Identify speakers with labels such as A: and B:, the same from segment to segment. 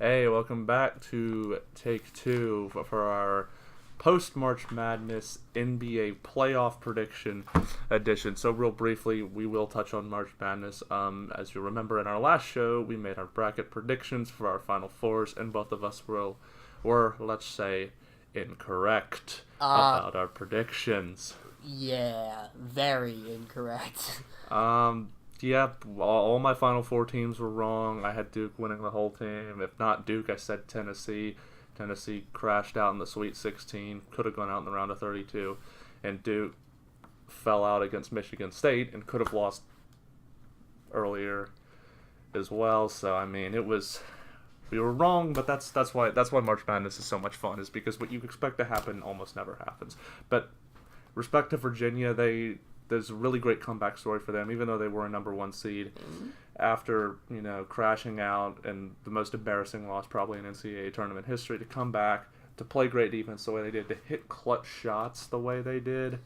A: Hey, welcome back to Take Two for our post-March Madness NBA playoff prediction edition. So real briefly, we will touch on March Madness. As you remember in our last show, we made our bracket predictions for our Final Fours, and both of us were let's say, incorrect about our predictions.
B: Yeah, very incorrect.
A: Yeah, all my Final Four teams were wrong. I had Duke winning the whole team. If not Duke, I said Tennessee. Tennessee crashed out in the Sweet 16. Could have gone out in the round of 32. And Duke fell out against Michigan State and could have lost earlier as well. So, I mean, we were wrong, but that's why March Madness is so much fun, is because what you expect to happen almost never happens. But respect to Virginia, there's a really great comeback story for them, even though they were a number one seed after, crashing out and the most embarrassing loss probably in NCAA tournament history, to come back, to play great defense the way they did, to hit clutch shots the way they did.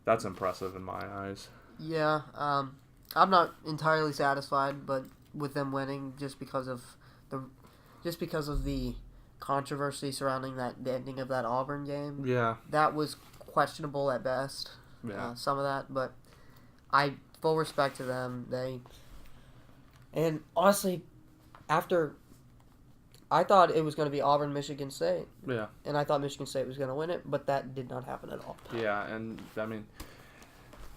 A: That's impressive in my eyes.
B: Yeah, I'm not entirely satisfied, but with them winning just because of the controversy surrounding the ending of that Auburn game.
A: Yeah.
B: That was questionable at best.
A: Yeah.
B: Some of that, but I full respect to them. And honestly, after I thought it was going to be Auburn, Michigan State.
A: Yeah.
B: And I thought Michigan State was going to win it, but that did not happen at all.
A: Yeah, and I mean,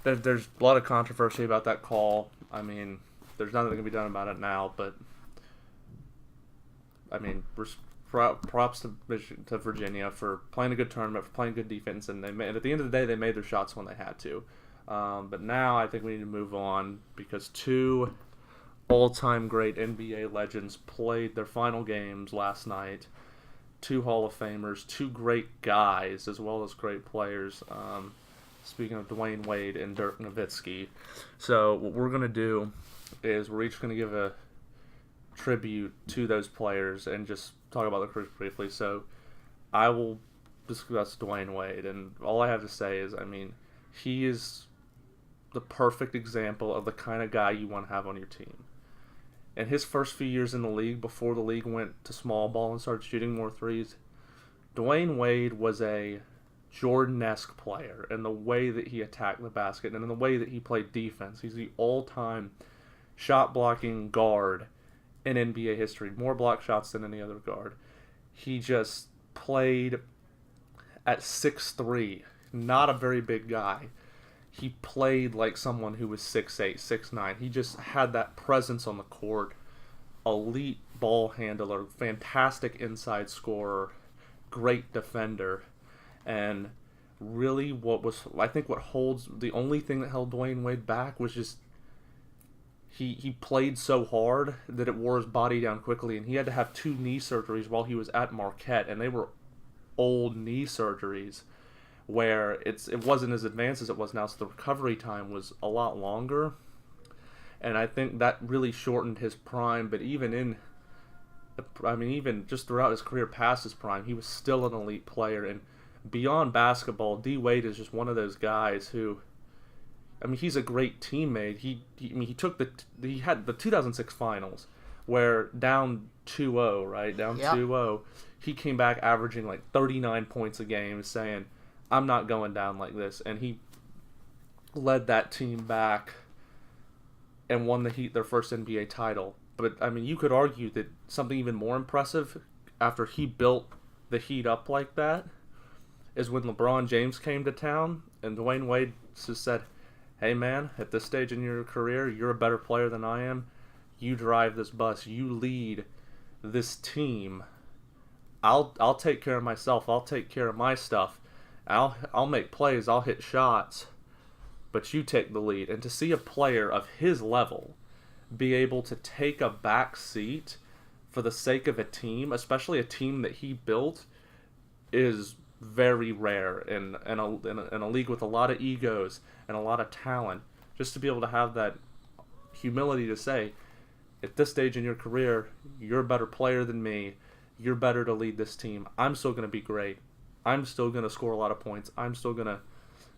A: there's a lot of controversy about that call. I mean, there's nothing that can be done about it now, but I mean, props to Virginia for playing a good tournament, for playing good defense, and at the end of the day, they made their shots when they had to. But now I think we need to move on, because two all-time great NBA legends played their final games last night. Two Hall of Famers, two great guys as well as great players. Speaking of Dwayne Wade and Dirk Nowitzki. So what we're going to do is we're each going to give a tribute to those players and just talk about the careers briefly. So I will discuss Dwayne Wade, and all I have to say is, I mean, he is the perfect example of the kind of guy you want to have on your team. In his first few years in the league, before the league went to small ball and started shooting more threes, Dwayne Wade was a Jordan-esque player in the way that he attacked the basket and in the way that he played defense. He's the all-time shot-blocking guard in NBA history, more block shots than any other guard. He just played at 6'3", not a very big guy. He played like someone who was 6'8", 6'9". He just had that presence on the court. Elite ball handler, fantastic inside scorer, great defender. And really what holds, the only thing that held Dwayne Wade back was just He played so hard that it wore his body down quickly, and he had to have 2 knee surgeries while he was at Marquette, and they were old knee surgeries where it wasn't as advanced as it was now, so the recovery time was a lot longer, and I think that really shortened his prime. But even just throughout his career past his prime, he was still an elite player. And beyond basketball, D. Wade is just one of those guys who, I mean, he's a great teammate. He had the 2006 finals where down 2-0, right? Down 2-0. He came back averaging like 39 points a game, saying, "I'm not going down like this." And he led that team back and won the Heat their first NBA title. But I mean, you could argue that something even more impressive after he built the Heat up like that is when LeBron James came to town and Dwayne Wade just said, "Hey man, at this stage in your career, you're a better player than I am. You drive this bus. You lead this team. I'll take care of myself. I'll take care of my stuff. I'll make plays. I'll hit shots. But you take the lead." And to see a player of his level be able to take a back seat for the sake of a team, especially a team that he built, is very rare in a league with a lot of egos and a lot of talent. Just to be able to have that humility to say, at this stage in your career, you're a better player than me. You're better to lead this team. I'm still going to be great. I'm still going to score a lot of points. I'm still going to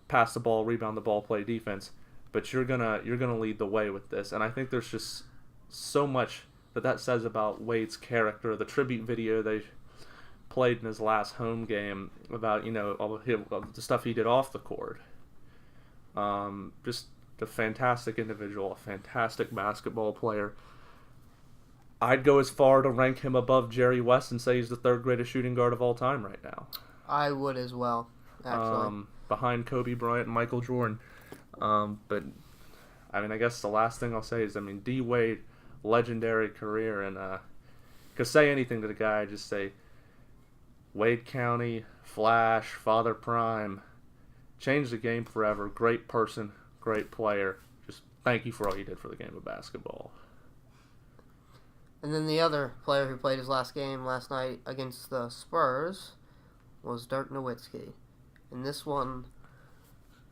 A: pass the ball, rebound the ball, play defense. But you're gonna lead the way with this. And I think there's just so much that says about Wade's character. The tribute video they played in his last home game about all the stuff he did off the court. Just a fantastic individual, a fantastic basketball player. I'd go as far to rank him above Jerry West and say he's the third greatest shooting guard of all time right now.
B: I would as well, actually.
A: Behind Kobe Bryant and Michael Jordan. But, I guess the last thing I'll say is, D. Wade, legendary career. And, could say anything to the guy, just say, Wade County, Flash, Father Prime, changed the game forever. Great person, great player. Just thank you for all you did for the game of basketball.
B: And then the other player who played his last game last night against the Spurs was Dirk Nowitzki. And this one,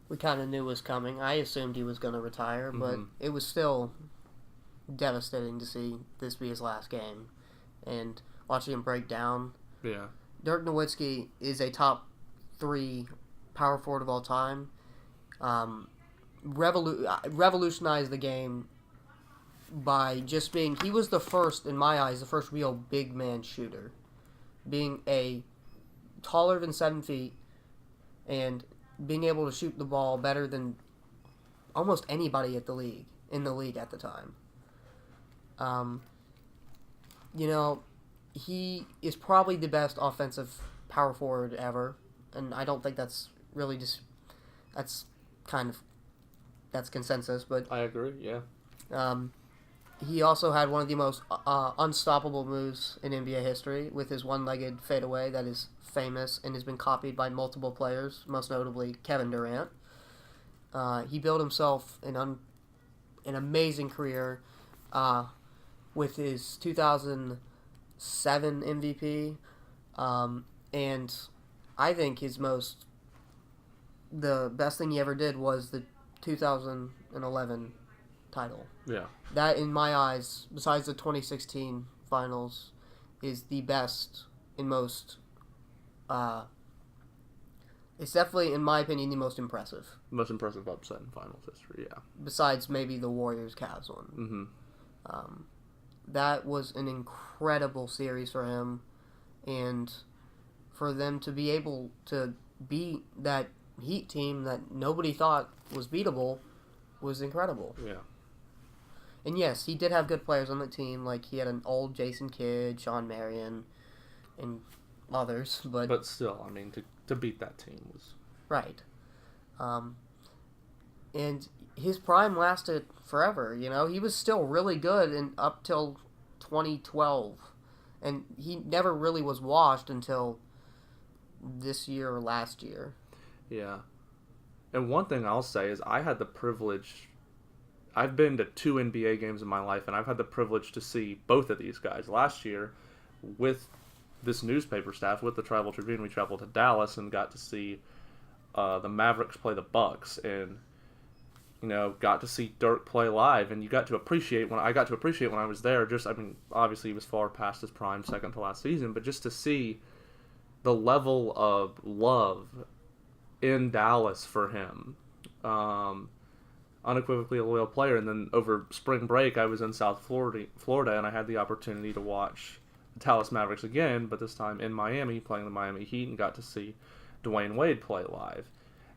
B: we kind of knew was coming. I assumed he was going to retire, but it was still devastating to see this be his last game. And watching him break down.
A: Yeah.
B: Dirk Nowitzki is a top 3 power forward of all time. Revolutionized the game by just being, he was the first, in my eyes, the first real big man shooter. Being taller than 7 feet and being able to shoot the ball better than almost anybody in the league at the time. He is probably the best offensive power forward ever, and I don't think that's really that's consensus, but
A: I agree, yeah.
B: He also had one of the most unstoppable moves in NBA history with his one-legged fadeaway that is famous and has been copied by multiple players, most notably Kevin Durant. He built himself an amazing career with his 2007 MVP, and I think the best thing he ever did was the 2011 title.
A: Yeah.
B: That, in my eyes, besides the 2016 finals, is the best and most... it's definitely, in my opinion, the most impressive.
A: Most impressive upset in finals history, yeah.
B: Besides maybe the Warriors-Cavs one. That was an incredible series for him, and for them to be able to beat that Heat team that nobody thought was beatable was incredible.
A: Yeah.
B: And yes, he did have good players on the team. Like, he had an old Jason Kidd, Sean Marion, and others. But
A: still, to beat that team was...
B: Right. And his prime lasted forever, He was still really good up till 2012. And he never really was washed until this year or last year.
A: Yeah. And one thing I'll say is I had the privilege... I've been to 2 NBA games in my life, and I've had the privilege to see both of these guys. Last year, with this newspaper staff, with the Tribal Tribune, we traveled to Dallas and got to see the Mavericks play the Bucks, and got to see Dirk play live, and I got to appreciate when I was there. Obviously he was far past his prime, second to last season, but just to see the level of love in Dallas for him. Unequivocally a loyal player. And then over spring break, I was in South Florida, and I had the opportunity to watch the Dallas Mavericks again, but this time in Miami, playing the Miami Heat, and got to see Dwayne Wade play live.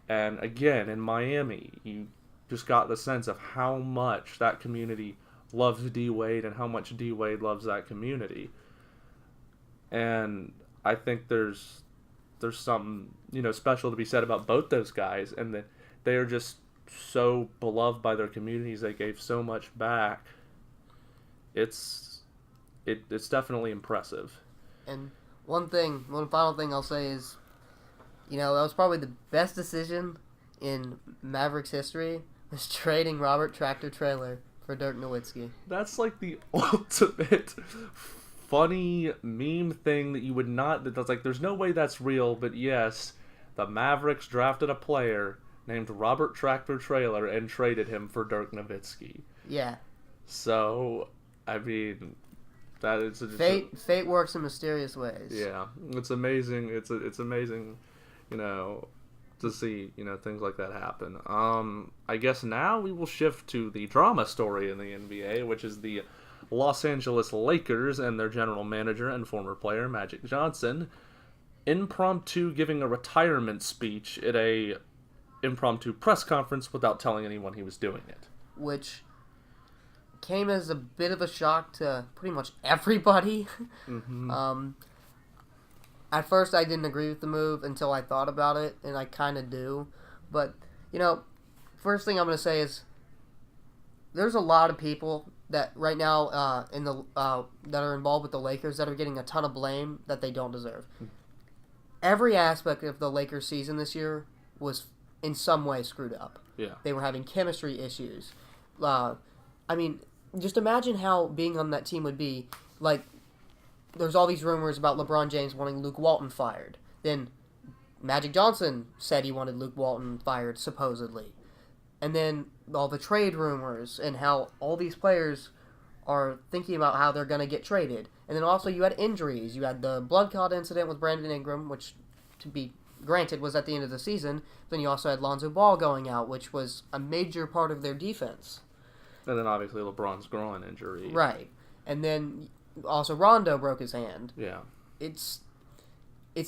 A: And again, in Miami, you just got the sense of how much that community loves D. Wade and how much D. Wade loves that community. And I think there's something, special to be said about both those guys, and that they are just so beloved by their communities. They gave so much back. It's definitely impressive.
B: And one final thing I'll say is, that was probably the best decision in Mavericks history, was trading Robert Tractor Trailer for Dirk Nowitzki.
A: That's like the ultimate funny meme thing that you would not... That's like, there's no way that's real, but yes, the Mavericks drafted a player named Robert Tractor Trailer and traded him for Dirk Nowitzki.
B: Yeah.
A: So, that is...
B: Fate works in mysterious ways.
A: Yeah. It's amazing. It's amazing, to see, things like that happen. I guess now we will shift to the drama story in the NBA, which is the Los Angeles Lakers and their general manager and former player, Magic Johnson, impromptu giving a retirement speech at a impromptu press conference without telling anyone he was doing it.
B: Which came as a bit of a shock to pretty much everybody.
A: Mm-hmm.
B: At first, I didn't agree with the move until I thought about it, and I kind of do. But, you know, first thing I'm going to say is there's a lot of people that right now that are involved with the Lakers that are getting a ton of blame that they don't deserve. Every aspect of the Lakers season this year was in some way screwed up.
A: Yeah.
B: They were having chemistry issues. I mean, just imagine how being on that team would be. Like, there's all these rumors about LeBron James wanting Luke Walton fired. Then Magic Johnson said he wanted Luke Walton fired, supposedly. And then all the trade rumors and how all these players are thinking about how they're going to get traded. And then also you had injuries. You had the blood clot incident with Brandon Ingram, which, to be granted, was at the end of the season. Then you also had Lonzo Ball going out, which was a major part of their defense.
A: And then obviously LeBron's groin injury.
B: Right. And then also Rondo broke his hand.
A: Yeah.
B: It's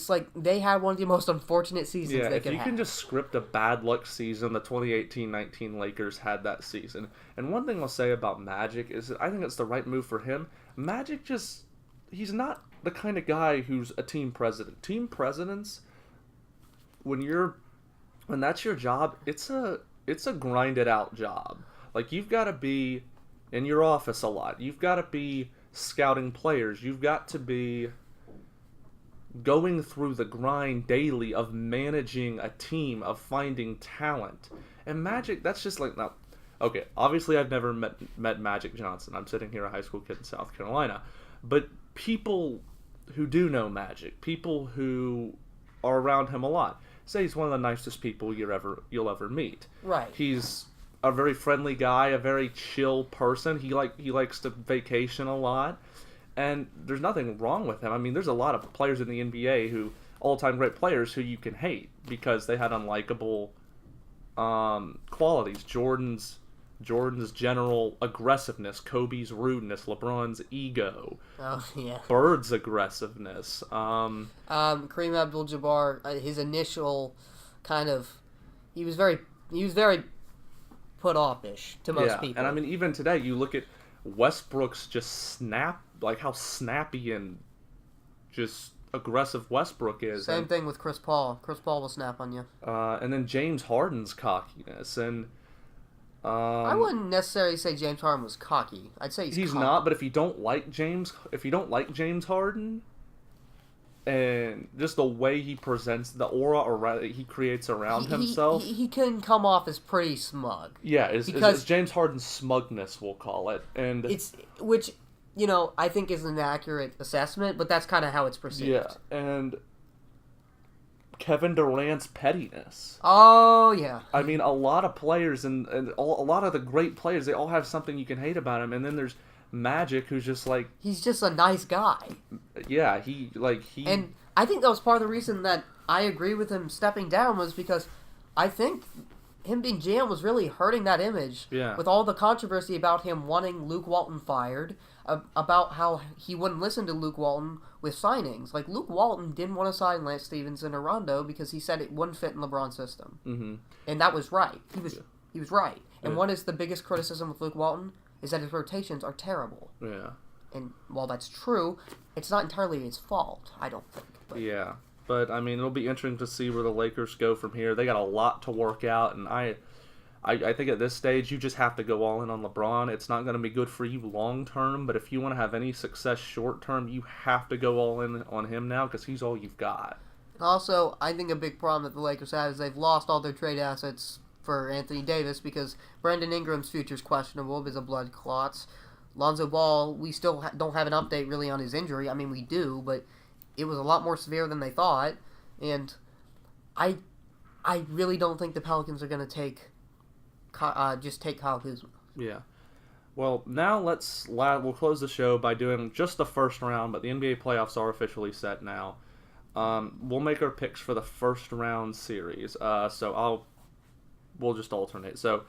B: like they had one of the most unfortunate seasons they could have.
A: Yeah, if you can just script a bad luck season, the 2018-19 Lakers had that season. And one thing I'll say about Magic is that I think it's the right move for him. Magic he's not the kind of guy who's a team president. Team presidents, when that's your job, it's a grinded out job. Like, you've got to be in your office a lot. You've got to be scouting players. You've got to be going through the grind daily of managing a team, of finding talent. And Magic, that's just like, now, okay, obviously I've never met Magic Johnson. I'm sitting here, a high school kid in South Carolina. But people who do know Magic, people who are around him a lot, say he's one of the nicest people you'll ever meet.
B: Right.
A: He's a very friendly guy, a very chill person. He likes to vacation a lot, and there's nothing wrong with him. I mean, there's a lot of players in the NBA who all-time great players who you can hate because they had unlikable qualities. Jordan's general aggressiveness, Kobe's rudeness, LeBron's ego, Bird's aggressiveness,
B: Kareem Abdul-Jabbar, his initial kind of, he was very put off-ish to most people.
A: And I mean, even today, you look at Westbrook's just how snappy and just aggressive Westbrook is.
B: Same thing with Chris Paul. Chris Paul will snap on you.
A: And then James Harden's cockiness, and
B: I wouldn't necessarily say James Harden was cocky. I'd say he's cocky.
A: Not. But if you don't like James Harden, and just the way he presents, the aura he creates around himself,
B: he can come off as pretty smug.
A: Yeah, it's James Harden's smugness, we'll call it, and
B: which I think is an accurate assessment, but that's kind of how it's perceived.
A: Yeah, and Kevin Durant's pettiness.
B: Oh, yeah.
A: I mean, a lot of players and a lot of the great players, they all have something you can hate about him, and then there's Magic, who's just like...
B: He's just a nice guy.
A: Yeah, And
B: I think that was part of the reason that I agree with him stepping down was because I think him being GM was really hurting that image.
A: Yeah.
B: With all the controversy about him wanting Luke Walton fired, about how he wouldn't listen to Luke Walton with signings. Like, Luke Walton didn't want to sign Lance Stevenson or Rondo because he said it wouldn't fit in LeBron's system.
A: Mm-hmm.
B: And that was right. He was right. And what is the biggest criticism of Luke Walton? Is that his rotations are terrible.
A: Yeah.
B: And while that's true, it's not entirely his fault, I don't think. But.
A: Yeah. But, I mean, it'll be interesting to see where the Lakers go from here. They got a lot to work out, and I think at this stage you just have to go all in on LeBron. It's not going to be good for you long term, but if you want to have any success short term, you have to go all in on him now because he's all you've got.
B: Also, I think a big problem that the Lakers have is they've lost all their trade assets for Anthony Davis because Brandon Ingram's future is questionable because of blood clots. Lonzo Ball, we still don't have an update really on his injury. I mean, we do, but it was a lot more severe than they thought. And I really don't think the Pelicans are going to just take Kyle Kuzma.
A: Yeah. Well, now we'll close the show by doing just the first round, but the NBA playoffs are officially set now. We'll make our picks for the first round series. We'll just alternate. So,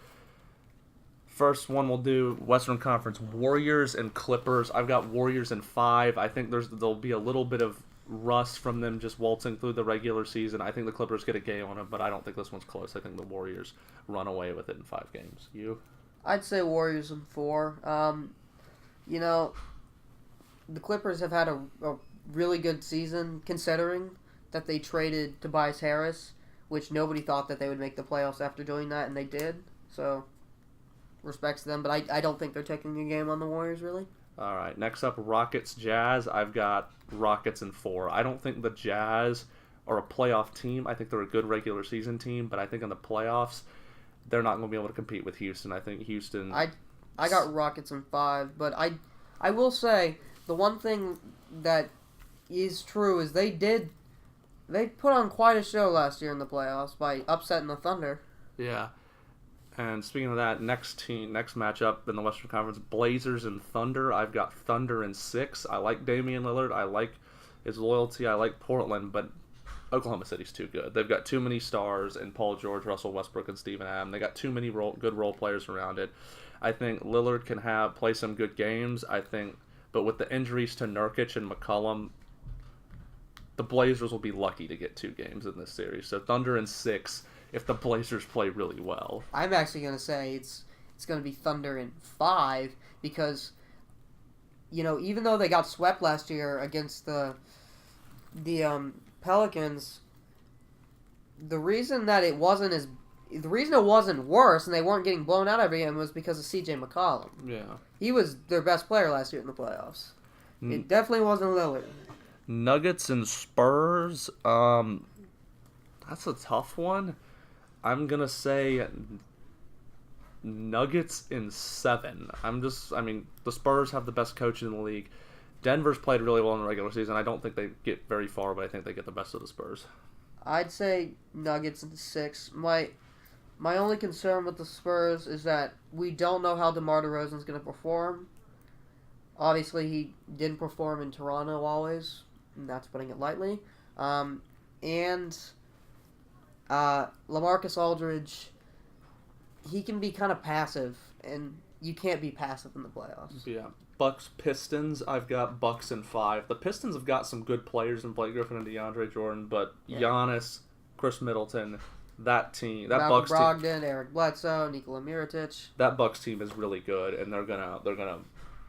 A: First one we'll do Western Conference Warriors and Clippers. I've got Warriors in 5. I think there'll be a little bit of rust from them just waltzing through the regular season. I think the Clippers get a game on them, but I don't think this one's close. I think the Warriors run away with it in 5 games. You?
B: I'd say Warriors in 4. You know, the Clippers have had a really good season considering that they traded Tobias Harris, which nobody thought that they would make the playoffs after doing that, and they did. So, respects to them, but I don't think they're taking a game on the Warriors, really.
A: All right, next up, Rockets Jazz. I've got Rockets in 4. I don't think the Jazz are a playoff team. I think they're a good regular season team, but I think in the playoffs, they're not going to be able to compete with Houston. I think Houston...
B: I got Rockets in 5, but I will say the one thing that is true is they put on quite a show last year in the playoffs by upsetting the Thunder.
A: Yeah. And speaking of that, next matchup in the Western Conference, Blazers and Thunder. I've got Thunder in 6. I like Damian Lillard. I like his loyalty. I like Portland, but Oklahoma City's too good. They've got too many stars in Paul George, Russell Westbrook, and Steven Adams. They got too many good role players around it. I think Lillard can play some good games. But with the injuries to Nurkic and McCollum, the Blazers will be lucky to get 2 games in this series. So Thunder in 6 if the Blazers play really well.
B: I'm actually going to say it's going to be Thunder in 5 because, you know, even though they got swept last year against the Pelicans, the reason it wasn't worse and they weren't getting blown out every game was because of C.J. McCollum.
A: Yeah.
B: He was their best player last year in the playoffs. It definitely wasn't Lillard.
A: Nuggets and Spurs. That's a tough one. I'm going to say Nuggets in 7. The Spurs have the best coach in the league. Denver's played really well in the regular season. I don't think they get very far, but I think they get the best of the Spurs.
B: I'd say Nuggets in 6. My only concern with the Spurs is that we don't know how DeMar DeRozan's going to perform. Obviously, he didn't perform in Toronto always, and that's putting it lightly. LaMarcus Aldridge, he can be kind of passive, and you can't be passive in the playoffs.
A: Yeah. Bucks Pistons. I've got Bucks in 5. The Pistons have got some good players in Blake Griffin and DeAndre Jordan, but Giannis, Chris Middleton, that team, that
B: Malcolm
A: Bucks
B: Brogdon,
A: team,
B: Eric Bledsoe, Nikola Mirotic.
A: that Bucks team is really good, and they're gonna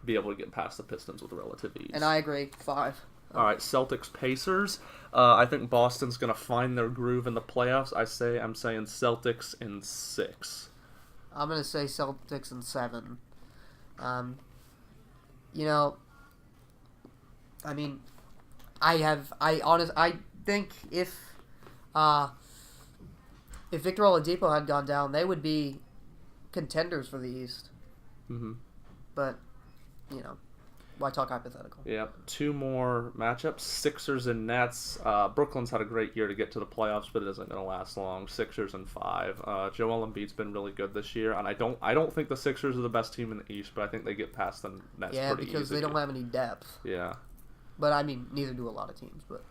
A: be able to get past the Pistons with relative ease.
B: And I agree, 5.
A: All right, Celtics Pacers. I think Boston's gonna find their groove in the playoffs. I'm saying Celtics in 6.
B: I'm gonna say Celtics in 7. You know, I mean, I think if Victor Oladipo had gone down, they would be contenders for the East.
A: Mm-hmm.
B: But, you know, why talk hypothetical?
A: Yeah, 2 more matchups. Sixers and Nets. Brooklyn's had a great year to get to the playoffs, but it isn't going to last long. Sixers in 5. Joel Embiid's been really good this year, and I don't think the Sixers are the best team in the East, but I think they get past the Nets pretty easy.
B: Yeah, because they don't have any depth.
A: Yeah.
B: But, I mean, neither do a lot of teams, but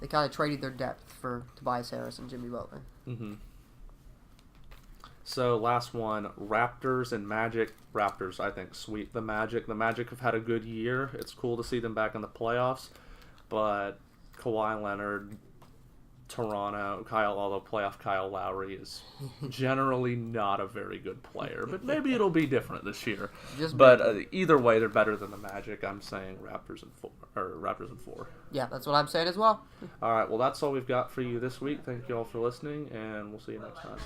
B: they kind of traded their depth for Tobias Harris and Jimmy Butler.
A: Mm-hmm. So, last one, Raptors and Magic. Raptors, I think, sweep the Magic. The Magic have had a good year. It's cool to see them back in the playoffs. But Kawhi Leonard, Toronto, although playoff Kyle Lowry is generally not a very good player. But maybe it'll be different this year. Either way, they're better than the Magic. I'm saying Raptors in 4.
B: Yeah, that's what I'm saying as well.
A: All right, well, that's all we've got for you this week. Thank you all for listening, and we'll see you next time.